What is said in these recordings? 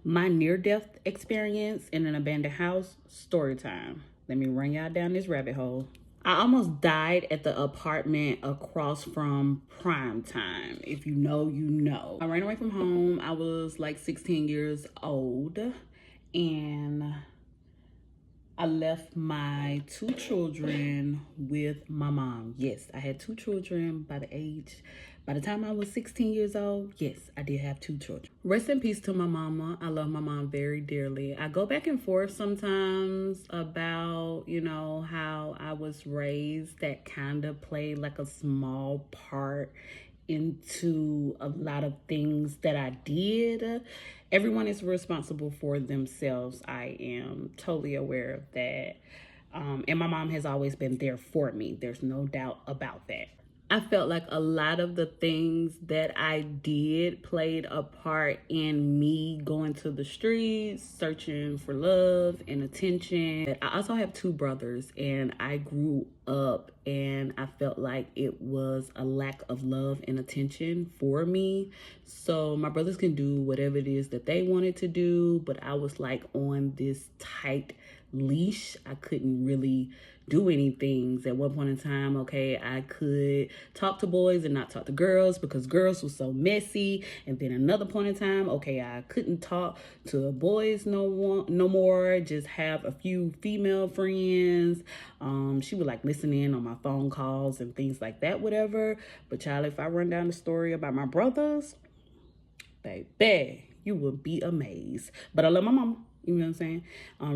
My near-death experience in an abandoned house, story time. Let me run y'all down this rabbit hole. I almost died at the apartment across from Prime Time. If you know, you know. I ran away from home. I was like 16 years old, and I left my 2 children with my mom. Yes, I had 2 children by the time I was 16 years old. Yes, I did have 2 children. Rest in peace to my mama. I love my mom very dearly. I go back and forth sometimes about, how I was raised. That kind of played like a small part into a lot of things that I did. Everyone is responsible for themselves. I am totally aware of that. And my mom has always been there for me. There's no doubt about that. I felt like a lot of the things that I did played a part in me going to the streets, searching for love and attention. I also have 2 brothers, and I grew up and I felt like it was a lack of love and attention for me. So my brothers can do whatever it is that they wanted to do, but I was like on this tight leash. I couldn't really do anything. At one point in time, okay, I could talk to boys and not talk to girls because girls were so messy. And then another point in time, okay, I couldn't talk to boys no more, just have a few female friends. She would like listen in on my phone calls and things like that, whatever. But child, if I run down the story about my brothers, baby, you will be amazed. But I love my mama. You know what I'm saying?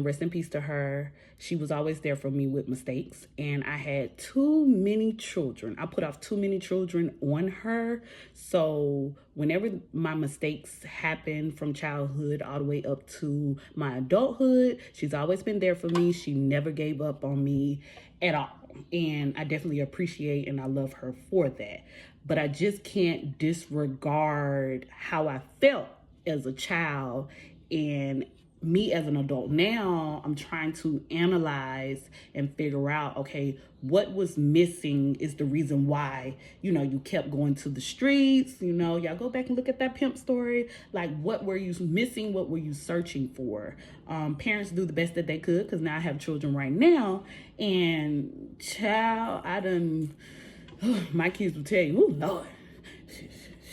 Rest in peace to her. She was always there for me with mistakes. And I had too many children. I put off too many children on her. So whenever my mistakes happen from childhood all the way up to my adulthood, she's always been there for me. She never gave up on me at all. And I definitely appreciate and I love her for that. But I just can't disregard how I felt as a child and me as an adult. Now I'm trying to analyze and figure out, okay, what was missing is the reason why, you kept going to the streets. Y'all go back and look at that pimp story. Like, what were you missing? What were you searching for? Parents do the best that they could, because now I have children right now, and child, my kids will tell you, oh Lord,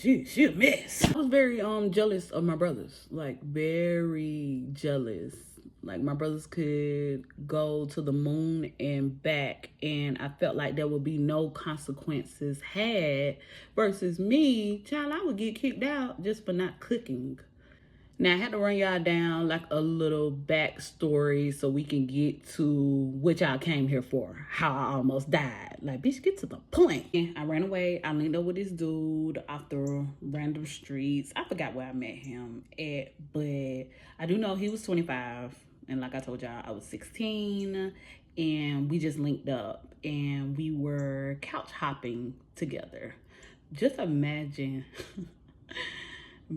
she a mess. I was very jealous of my brothers, like very jealous. Like, my brothers could go to the moon and back, and I felt like there would be no consequences had, versus me, child, I would get kicked out just for not cooking. Now, I had to run y'all down like a little backstory so we can get to what y'all came here for, how I almost died. Like, bitch, get to the point. I ran away. I linked up with this dude off the random streets. I forgot where I met him at, but I do know he was 25. And like I told y'all, I was 16. And we just linked up. And we were couch hopping together. Just imagine...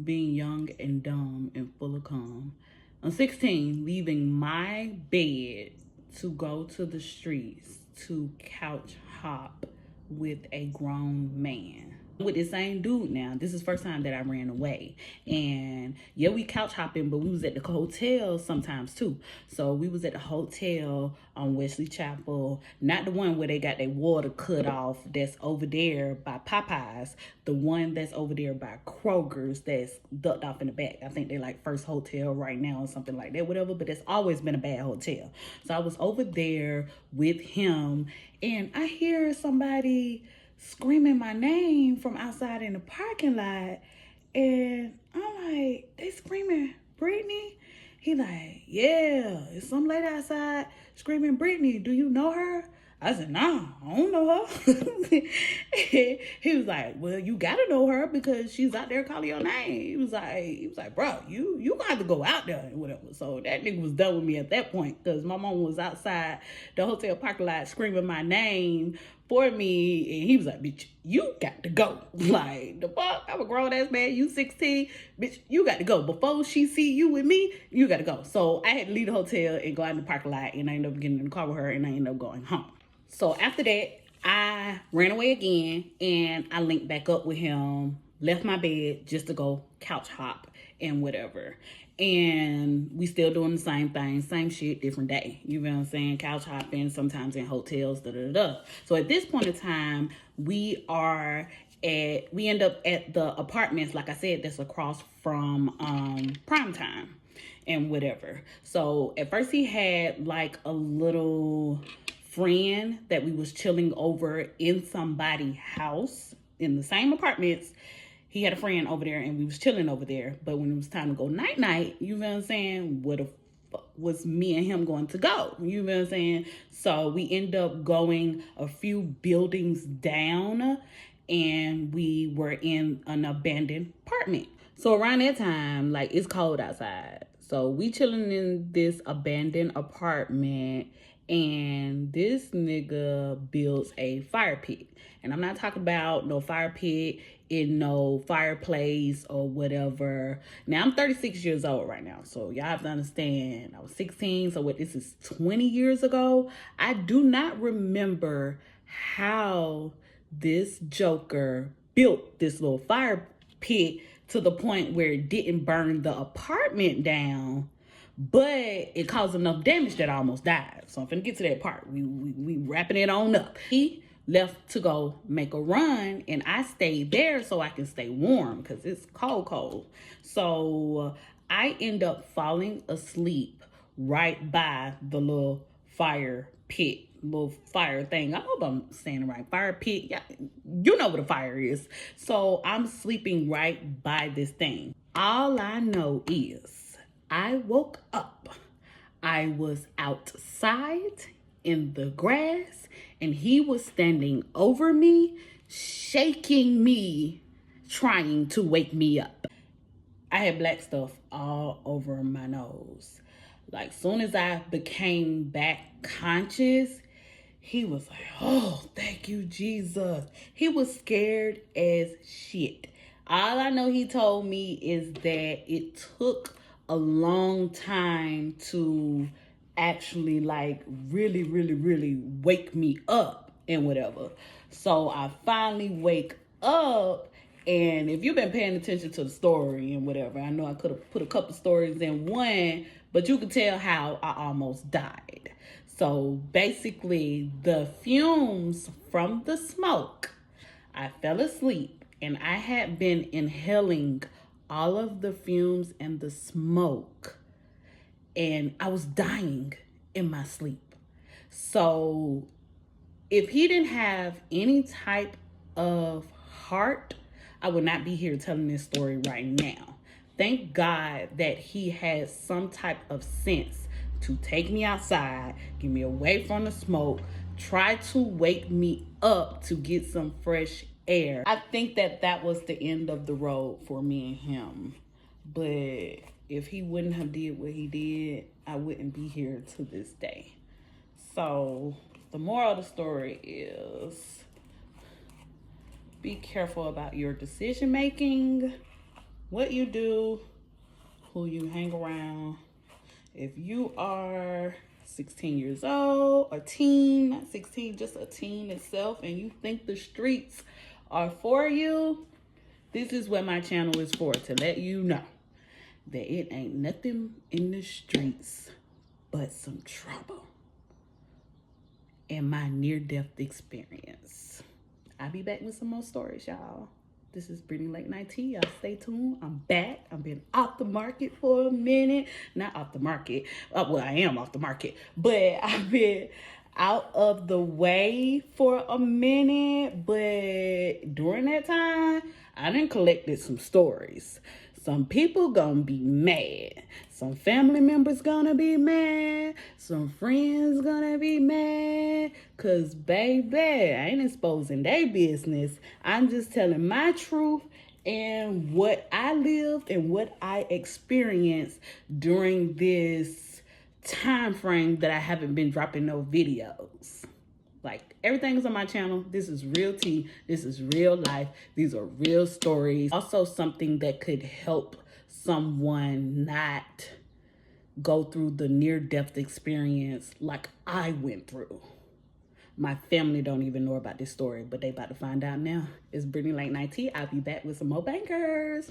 being young and dumb and full of calm. I'm 16, leaving my bed to go to the streets to couch hop with a grown man. With the same dude now. This is the first time that I ran away. And yeah, we couch hopping, but we was at the hotel sometimes too. So we was at the hotel on Wesley Chapel, not the one where they got their water cut off that's over there by Popeyes, the one that's over there by Kroger's that's ducked off in the back. I think they like First Hotel right now or something like that, whatever, but that's always been a bad hotel. So I was over there with him, and I hear somebody screaming my name from outside in the parking lot, and I'm like, they screaming Brittany? He like, yeah, it's some lady outside screaming Brittany. Do you know her? I said, nah, I don't know her. He was like, well, you gotta know her because she's out there calling your name. He was like, bro, you gonna have to go out there and whatever. So that nigga was done with me at that point, because my mom was outside the hotel parking lot screaming my name for me, and he was like, bitch, you got to go. Like, the fuck? I'm a grown ass man, you 16, bitch, you got to go. Before she see you with me, you got to go. So I had to leave the hotel and go out in the parking lot, and I ended up getting in the car with her, and I ended up going home. So after that, I ran away again, and I linked back up with him left my bed just to go couch hop and whatever. And we still doing the same thing, same shit, different day. You know what I'm saying? Couch hopping, sometimes in hotels, So at this point in time, we end up at the apartments, like I said, that's across from Prime Time and whatever. So at first he had like a little friend that we was chilling over in somebody's house in the same apartments. He had a friend over there and we was chilling over there. But when it was time to go night, you know what I'm saying? What the fuck was me and him going to go? You know what I'm saying? So we end up going a few buildings down and we were in an abandoned apartment. So around that time, like, it's cold outside. So we chilling in this abandoned apartment and this nigga builds a fire pit. And I'm not talking about no fire pit in no fireplace or whatever. Now, I'm 36 years old right now. So y'all have to understand, I was 16. So what, this is 20 years ago. I do not remember how this joker built this little fire pit to the point where it didn't burn the apartment down, but it caused enough damage that I almost died. So I'm finna get to that part. We wrapping it on up. He left to go make a run and I stayed there so I can stay warm because it's cold. So I end up falling asleep right by the little fire pit, little fire thing. I hope I'm saying it right. Fire pit. Yeah, you know what a fire is. So I'm sleeping right by this thing. All I know is I woke up. I was outside in the grass and he was standing over me, shaking me, trying to wake me up. I had black stuff all over my nose. Like, soon as I became back conscious, he was like, oh, thank you, Jesus. He was scared as shit. All I know he told me is that it took a long time to actually, like, really wake me up and whatever. So I finally wake up. And if you've been paying attention to the story and whatever, I know I could have put a couple stories in one, but you could tell how I almost died. So basically, the fumes from the smoke, I fell asleep and I had been inhaling all of the fumes and the smoke, and I was dying in my sleep. So if he didn't have any type of heart, I would not be here telling this story right now. Thank God that he had some type of sense to take me outside, get me away from the smoke, try to wake me up to get some fresh air. I think that was the end of the road for me and him. But if he wouldn't have did what he did, I wouldn't be here to this day. So the moral of the story is, be careful about your decision making, what you do, who you hang around. If you are 16 years old, a teen, not 16, just a teen itself, and you think the streets are for you, this is what my channel is for, to let you know that it ain't nothing in the streets but some trouble and my near-death experience. I'll be back with some more stories, y'all. This is Brittany Late Night Tea. Y'all stay tuned. I'm back. I've been off the market for a minute. Not off the market. Well, I am off the market. But I've been out of the way for a minute. But during that time, I done collected some stories. Some people gonna be mad. Some family members gonna be mad. Some friends gonna be mad. Cause baby, I ain't exposing their business. I'm just telling my truth and what I lived and what I experienced during this time frame that I haven't been dropping no videos. Like, everything is on my channel. This is real tea. This is real life. These are real stories. Also something that could help someone not go through the near-death experience like I went through. My family don't even know about this story, but they about to find out now. It's Brittany Late Night Tea. I'll be back with some more bangers.